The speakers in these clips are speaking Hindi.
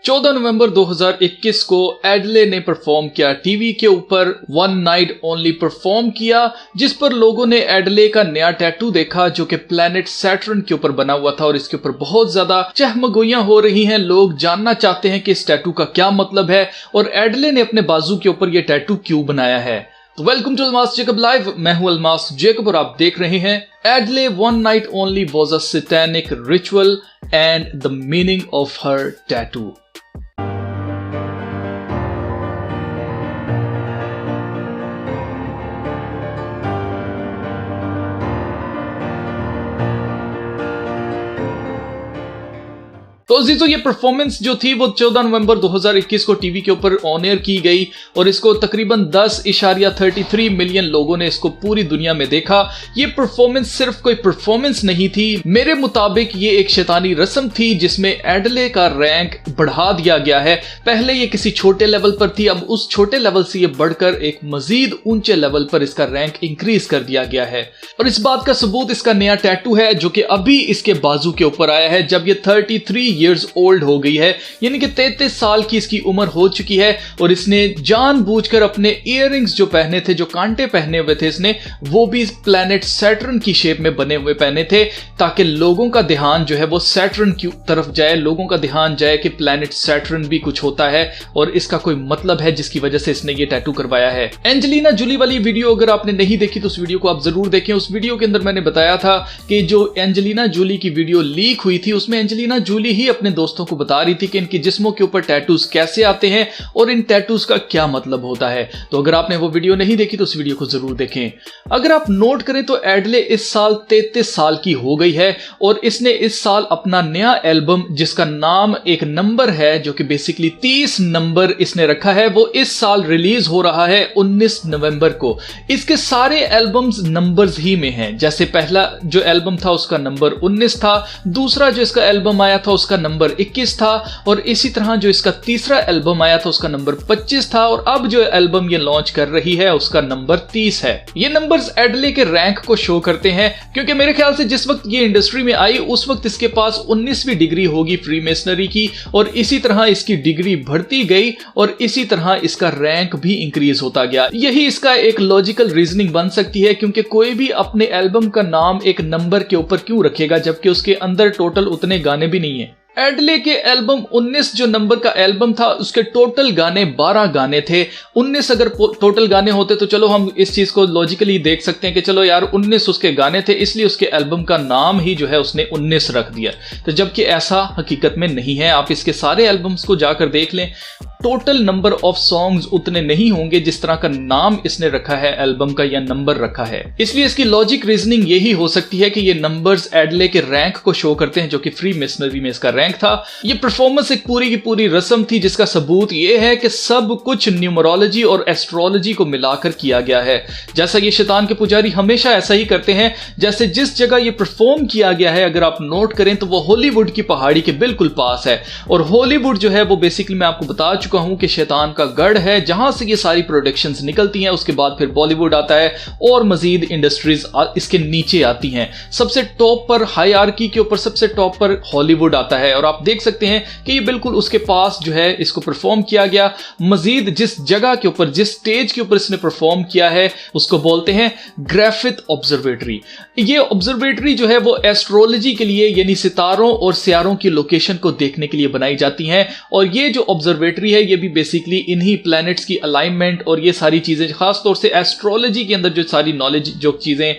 14 नवंबर 2021 को एडले ने परफॉर्म किया, टीवी के ऊपर वन नाइट ओनली परफॉर्म किया, जिस पर लोगों ने एडले का नया टैटू देखा जो कि प्लैनेट सैटर्न के ऊपर बना हुआ था और इसके ऊपर बहुत ज्यादा चहमगोइयां हो रही हैं। लोग जानना चाहते हैं कि इस टैटू का क्या मतलब है और एडले ने अपने बाजू के ऊपर यह टैटू क्यों बनाया है। तो welcome to Almas Jacob live, मैं हूं अल्मास जेकब और आप देख रहे हैं Adele one night only was a satanic ritual and the meaning of her tattoo. तो ये परफॉर्मेंस जो थी वो 14 नवंबर 2021 को टीवी के ऊपर ऑन एयर की गई और इसको तकरीबन 10.33 मिलियन लोगों ने इसको पूरी दुनिया में देखा। ये परफॉर्मेंस सिर्फ कोई परफॉर्मेंस नहीं थी, मेरे मुताबिक ये एक शैतानी रस्म थी जिसमें एडले का रैंक बढ़ा दिया गया है। पहले ये किसी छोटे लेवल पर थी, अब उस छोटे लेवल से ये बढ़कर एक मजीद ऊंचे लेवल पर इसका रैंक इंक्रीज कर दिया गया है। और इस बात का सबूत इसका नया टैटू है जो कि अभी इसके बाजू के ऊपर आया है जब ये 33 ईयर्स ओल्ड हो गई है, यानी कि 33 साल की इसकी उम्र हो चुकी है। और इसने जानबूझकर अपने इयररिंग्स जो पहने थे, जो कांटे पहने हुए थे इसने, वो भी प्लैनेट सैटर्न की शेप में बने हुए पहने थे ताकि लोगों का ध्यान जो है वो सैटर्न की तरफ जाए, लोगों का ध्यान जाए कि प्लैनेट सैटर्न भी कुछ होता है और इसका कोई मतलब है जिसकी वजह से इसने ये टैटू करवाया है। एंजेलिना जूली वाली वीडियो अगर आपने नहीं देखी तो उस वीडियो को आप जरूर देखें। उस वीडियो के अंदर मैंने बताया था कि जो एंजेलिना जूली की वीडियो लीक हुई थी उसमें एंजेलिना जूली ही अपने दोस्तों को बता रही थी कि इनके जिस्मों के ऊपर टैटूज कैसे आते हैं और इन टैटूज का क्या मतलब होता है। तो अगर आपने वो वीडियो नहीं देखी तो उस वीडियो को जरूर देखें। अगर आप नोट करें तो एडले इस साल 33 साल की हो गई है और इसने इस साल अपना नया एल्बम जिसका नाम एक नंबर है जो कि बेसिकली 30 नंबर इसने रखा है, वो इस साल रिलीज हो रहा है 19 नवंबर को। इसके सारे एल्बम्स नंबर्स ही में हैं, जैसे पहला जो एल्बम था उसका नंबर 19 था, दूसरा जो इसका एल्बम आया था उसका नंबर 21 था और इसी तरह जो इसका तीसरा एल्बम आया था उसका नंबर 25 था और अब जो एल्बम ये लॉन्च कर रही है उसका नंबर 30 है। ये नंबर्स एडले के रैंक को शो करते हैं क्योंकि मेरे ख्याल से जिस वक्त ये इंडस्ट्री में आई उस वक्त इसके पास 19वीं डिग्री होगी फ्रीमेसनरी की और इसी तरह इसकी डिग्री बढ़ती गई और इसी तरह इसका रैंक भी इंक्रीज होता गया। यही इसका एक लॉजिकल रीजनिंग बन सकती है क्योंकि कोई भी अपने एल्बम का नाम एक नंबर के ऊपर क्यों रखेगा जबकि उसके अंदर टोटल उतने गाने भी नहीं है। एडले के एल्बम 19 जो नंबर का एल्बम था उसके टोटल गाने 12 गाने थे। 19 अगर टोटल गाने होते तो चलो हम इस चीज को लॉजिकली देख सकते हैं कि चलो यार 19 उसके गाने थे इसलिए उसके एल्बम का नाम ही जो है उसने 19 रख दिया। तो जबकि ऐसा हकीकत में नहीं है, आप इसके सारे एल्बम्स को जाकर देख लें, टोटल नंबर ऑफ सॉन्ग्स उतने नहीं होंगे जिस तरह का नाम इसने रखा है एल्बम का या नंबर रखा है। इसलिए इसकी लॉजिक रीजनिंग यही हो सकती है कि ये नंबर्स एडले के रैंक को शो करते हैं जो कि फ्रीमेसनरी में इसका रैंक था। ये परफॉर्मेंस एक पूरी की पूरी रस्म थी जिसका सबूत ये है कि सब कुछ न्यूमरोलॉजी और एस्ट्रोलॉजी को मिलाकर किया गया है। जैसा ये शैतान के पुजारी हमेशा ऐसा ही करते हैं। जैसे जिस जगह ये परफॉर्म किया गया है अगर आप नोट करें तो वो हॉलीवुड की पहाड़ी के बिल्कुल पास है और हॉलीवुड जो है वो बेसिकली मैं आपको बता चुका हूं कि शैतान का गढ़ है जहां से ये सारी प्रोडक्शंस निकलती हैं। उसके बाद फिर बॉलीवुड आता है और मजीद इंडस्ट्रीज इसके नीचे आती हैं। सबसे टॉप पर हायरार्की के ऊपर सबसे टॉप पर हॉलीवुड आता है और आप देख सकते हैं कि ये बिल्कुल उसके पास जो है इसको परफॉर्म किया गया। मजीद जिस जगह के ऊपर जिस स्टेज के ऊपर इसने परफॉर्म किया है उसको बोलते हैं ग्रिफिथ ऑब्जर्वेटरी। ये ऑब्जर्वेटरी जो है वो एस्ट्रोलॉजी के लिए यानी सितारों और सियारों की लोकेशन को देखने के लिए बनाई जाती हैं और ये जो ऑब्जर्वेटरी है ये भी बेसिकली इन्हीं प्लैनेट्स की अलाइनमेंट और ये सारी चीजें खास तौर से एस्ट्रोलॉजी के अंदर जो सारी नॉलेज जो चीजें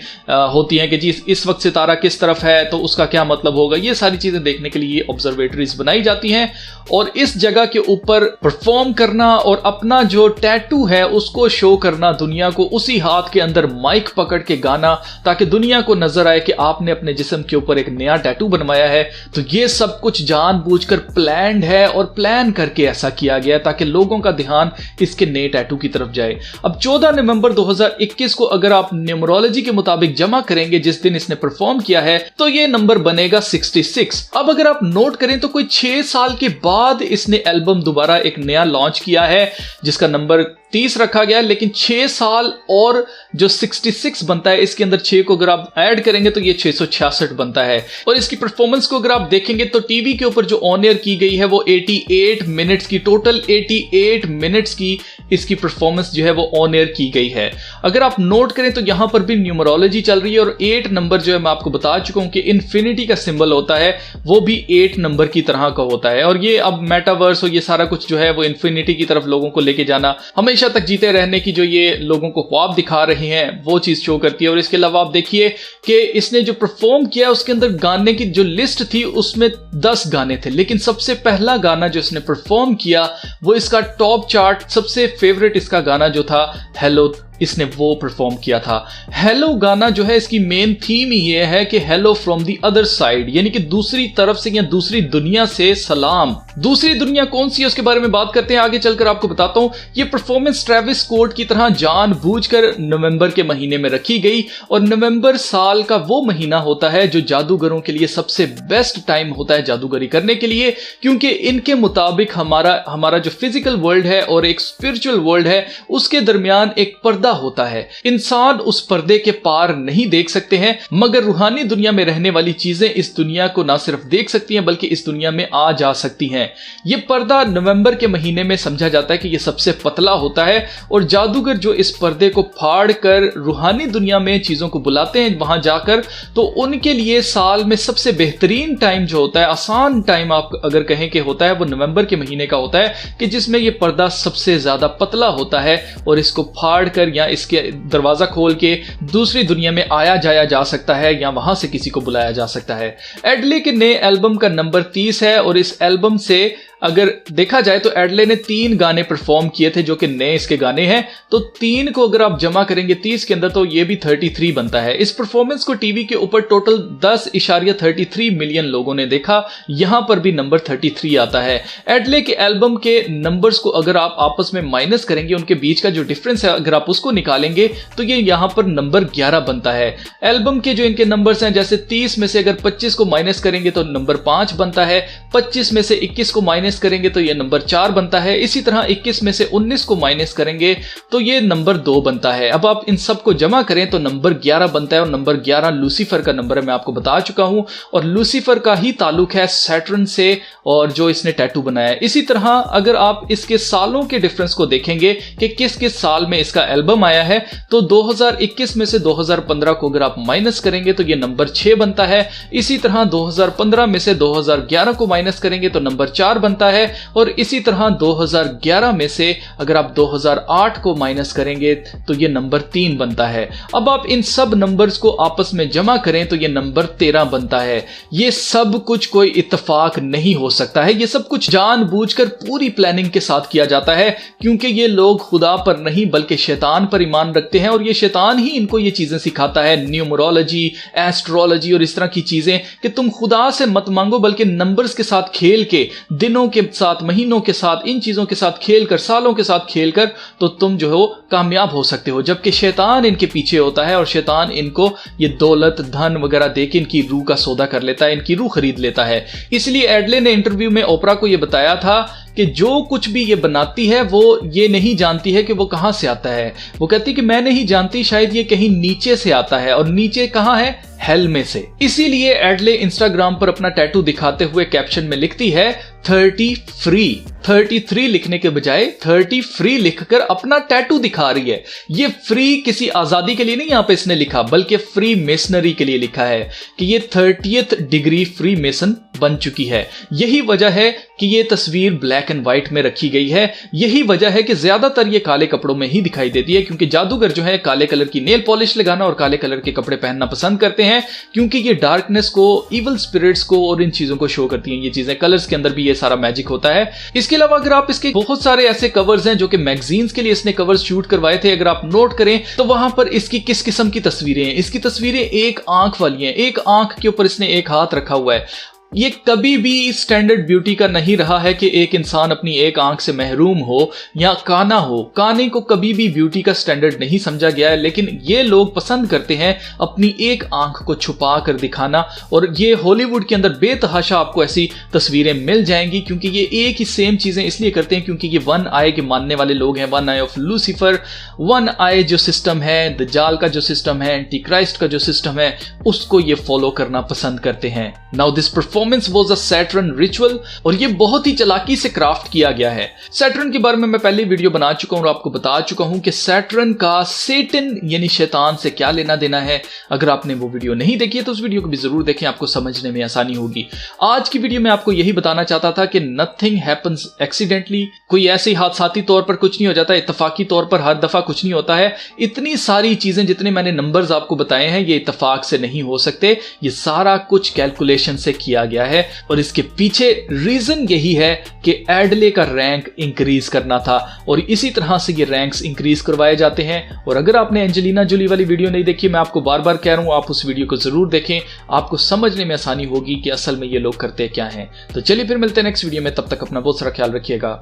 होती हैं कि जी इस वक्त सितारा किस तरफ है तो उसका क्या मतलब होगा, ये सारी चीजें देखने के लिए ये ऑब्जर्वेटरीज बनाई जाती हैं। और इस जगह के ऊपर परफॉर्म करना और अपना जो टैटू है उसको शो करना दुनिया को, उसी हाथ के अंदर माइक पकड़ के गाना ताकि दुनिया को नजर आए कि आपने अपने जिस्म के ऊपर एक नया टैटू बनवाया है। तो ये सब कुछ जानबूझकर प्लान्ड है और प्लान करके ऐसा किया गया ताकि लोगों का ध्यान इसके नए टैटू की तरफ जाए। अब 14 नवंबर 2021 को अगर आप न्यूमरोलॉजी के मुताबिक जमा करेंगे जिस दिन इसने परफॉर्म किया है तो ये नंबर बनेगा 66। अब अगर आप नोट करें तो कोई 6 साल के बाद इसने एल्बम दोबारा एक नया लॉन्च किया है जिसका नंबर 30 रखा गया है, लेकिन 6 साल और जो 66 बनता है इसके अंदर 6 को अगर आप ऐड करेंगे तो ये 666 बनता है। और इसकी परफॉर्मेंस को अगर आप देखेंगे तो टीवी के ऊपर जो ऑन एयर की गई है वो 88 मिनट्स की, टोटल 88 मिनट्स की इसकी परफॉर्मेंस जो है वो ऑन एयर की गई है। अगर आप नोट करें तो यहां पर भी न्यूमरोलॉजी चल रही है और 8 नंबर जो है मैं आपको बता चुका हूं कि इन्फिनिटी का सिंबल होता है, वो भी 8 नंबर की तरह का होता है। और ये अब मेटावर्स और ये सारा कुछ जो है वो इन्फिनिटी की तरफ लोगों को लेके जाना, हमेशा तक जीते रहने की जो ये लोगों को ख्वाब दिखा रहे हैं वो चीज शो करती है। और इसके अलावा आप देखिए कि इसने जो परफॉर्म किया उसके अंदर गाने की जो लिस्ट थी उसमें 10 गाने थे, लेकिन सबसे पहला गाना जो इसने परफॉर्म किया वो इसका टॉप चार्ट सबसे फेवरेट इसका गाना जो था हेलो, इसने वो परफॉर्म किया था। हेलो गाना जो है इसकी मेन थीम ही ये है कि hello from the other side, यानी कि दूसरी तरफ से या दूसरी दुनिया से सलाम। दूसरी दुनिया कौन सी है उसके बारे में बात करते हैं, आगे चलकर आपको बताता हूं। ये परफॉर्मेंस ट्रेविस स्कॉट की तरह जानबूझकर नवंबर के महीने में रखी गई, और नवंबर साल का वो महीना होता है जो जादूगरों के लिए सबसे बेस्ट टाइम होता है जादूगरी करने के लिए, क्योंकि इनके मुताबिक हमारा जो फिजिकल वर्ल्ड है और एक स्पिरिचुअल वर्ल्ड है उसके दरमियान एक पर्दा होता है। इंसान उस पर्दे के पार नहीं देख सकते हैं, मगर रूहानी दुनिया में रहने वाली चीजें इस दुनिया को ना सिर्फ देख सकती हैं बल्कि इस दुनिया में आ जा सकती हैं। यह पर्दा नवंबर के महीने में समझा जाता है कि यह सबसे पतला होता है, और जादूगर जो इस पर्दे को फाड़ कर रूहानी दुनिया में चीजों को बुलाते हैं वहां जाकर, तो उनके लिए साल में सबसे बेहतरीन टाइम जो होता है, आसान टाइम आप अगर कहें कि होता है, वो नवंबर के महीने का होता है कि जिसमें यह पर्दा सबसे ज्यादा पतला होता है और इसको फाड़ कर या इसके दरवाजा खोल के दूसरी दुनिया में आया जाया जा सकता है या वहां से किसी को बुलाया जा सकता है। एडले के नए एल्बम का नंबर 30 है, और इस एल्बम से अगर देखा जाए तो एडले ने 3 गाने परफॉर्म किए थे जो कि नए इसके गाने हैं, तो 3 को अगर आप जमा करेंगे 30 के अंदर तो ये भी 33 बनता है। इस परफॉर्मेंस को टीवी के ऊपर टोटल 10.33 मिलियन लोगों ने देखा, यहां पर भी नंबर 33 आता है। एडले के एल्बम के नंबर्स को अगर आप आपस में माइनस करेंगे, उनके बीच का जो डिफरेंस है अगर आप उसको निकालेंगे तो ये यहां पर नंबर 11 बनता है। एल्बम के जो इनके नंबर्स हैं, जैसे 30 में से अगर 25 को माइनस करेंगे तो नंबर 5 बनता है, 25 में से 21 को माइनस करेंगे तो ये नंबर 4 बनता है, इसी तरह 21 में से 19 को माइनस करेंगे तो ये नंबर 2 बनता है। अब आप इन सब को जमा करें तो नंबर 11 बनता है, और नंबर 11 लूसीफर का नंबर है, मैं आपको बता चुका हूं, और लूसीफर का ही ताल्लुक है सैटर्न से और जो इसने टैटू बनाया है। इसी तरह अगर आप इसके सालों के डिफरेंस को देखेंगे कि किस किस साल में इसका एल्बम आया है, तो 2021 में से 2015 को अगर आप माइनस करेंगे तो ये नंबर 6 बनता है। इसी तरह 2015 में से 2011 को माइनस करेंगे तो नंबर 4 बनता है, और इसी तरह 2011 में से अगर आप 2008 को माइनस करेंगे तो ये नंबर 3 बनता है। अब आप इन सब नंबर्स को आपस में जमा करें तो ये नंबर 13 बनता है। ये सब कुछ कोई इत्तेफाक नहीं हो सकता है, ये सब कुछ जानबूझकर पूरी प्लानिंग के साथ किया जाता है, क्योंकि ये लोग खुदा पर नहीं बल्कि शैतान पर ईमान रखते हैं, और ये शैतान ही इनको ये चीजें सिखाता है, न्यूमरोलॉजी, एस्ट्रोलॉजी और इस तरह की चीजें, कि तुम खुदा से मत मांगो बल्कि नंबर्स के साथ खेल के, दिनों के साथ, महीनों के साथ, इन चीजों के साथ खेलकर, सालों के साथ खेलकर, तो तुम जो हो कामयाब हो सकते हो। जबकि शैतान इनके पीछे होता है, और शैतान इनको ये दौलत, धन वगैरह देके इनकी रूह का सौदा कर लेता है, इनकी रूह खरीद लेता है। इसलिए एडले ने इंटरव्यू में ओपरा को ये बताया था कि जो कुछ भी ये बनाती है वो ये नहीं जानती है कि वो कहां से आता है। वो कहती कि मैं नहीं जानती, शायद ये कहीं नीचे से आता है, और नीचे कहां है? हेल में से। इसीलिए एडले इंस्टाग्राम पर अपना टैटू दिखाते हुए कैप्शन में लिखती है 30 फ्री। 33 लिखने के बजाय 30 फ्री लिखकर अपना टैटू दिखा रही है। ये फ्री किसी आजादी के लिए नहीं यहां पे इसने लिखा, बल्कि फ्री मेसनरी के लिए लिखा है कि ये 30th डिग्री फ्री मेसन बन चुकी है। यही वजह है कि ये तस्वीर ब्लैक एंड व्हाइट में रखी गई है। यही वजह है कि ज्यादातर ये काले कपड़ों में ही दिखाई देती है, क्योंकि जादूगर जो है काले कलर की नेल पॉलिश लगाना और काले कलर के कपड़े पहनना पसंद करते हैं, क्योंकि ये डार्कनेस को, इविल स्पिरिट्स को और इन चीजों को शो करती हैं। ये चीजें, कलर्स के अंदर भी ये सारा मैजिक होता है। इसके अलावा अगर आप इसके बहुत सारे ऐसे कवर्स हैं जो कि मैगजीन्स के लिए इसने कवर्स शूट करवाए थे, अगर आप नोट करें तो वहां पर इसकी किस किस्म की तस्वीरें हैं। इसकी तस्वीरें एक आंख वाली हैं, एक आंख के ऊपर इसने एक हाथ रखा हुआ है। ये कभी भी स्टैंडर्ड ब्यूटी का नहीं रहा है कि एक इंसान अपनी एक आंख से महरूम हो या काना हो। काने को कभी भी ब्यूटी का स्टैंडर्ड नहीं समझा गया है, लेकिन ये लोग पसंद करते हैं अपनी एक आंख को छुपा कर दिखाना। और ये हॉलीवुड के अंदर बेतहाशा आपको ऐसी तस्वीरें मिल जाएंगी, क्योंकि ये एक ही सेम चीजें इसलिए करते हैं क्योंकि ये वन आई के मानने वाले लोग हैं। One eye of Lucifer, one eye जो सिस्टम है, दज्जाल का जो सिस्टम है, एंटी क्राइस्ट का जो सिस्टम है, उसको ये फॉलो करना पसंद करते हैं। Now this performance was a Saturn ritual, और ये बहुत ही चालाकी से क्राफ्ट किया गया है। सैटर्न के बारे में मैं पहले वीडियो बना चुका हूं और आपको बता चुका हूं कि सैटर्न का सेटन यानी शैतान से क्या लेना देना है। अगर आपने वो वीडियो नहीं देखी है तो उस वीडियो को भी जरूर देखें, आपको समझने में आसानी होगी। आज की वीडियो में आपको यही बताना चाहता था कि नथिंग हैपन्स एक्सीडेंटली, कोई ऐसे हादसाती तौर पर कुछ नहीं हो जाता, इत्तफाकी तौर पर हर दफा कुछ नहीं होता है। इतनी सारी चीजें जितने मैंने नंबर्स आपको बताए हैं ये इत्तफाक से नहीं हो सकते, ये सारा कुछ कैलकुलेशन से किया गया है। और इसके पीछे रीजन यही है कि एडले का रैंक इंक्रीज करना था, और इसी तरह से ये रैंक्स इंक्रीज करवाए जाते हैं। और अगर आपने एंजेलिना जोली वाली वीडियो नहीं देखी, मैं आपको बार बार कह रहा हूं आप उस वीडियो को जरूर देखें, आपको समझने में आसानी होगी कि असल में ये लोग करते क्या हैं। तो चलिए फिर मिलते हैं नेक्स्ट वीडियो में, तब तक अपना बहुत सारा ख्याल रखिएगा।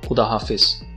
खुदा हाफिज।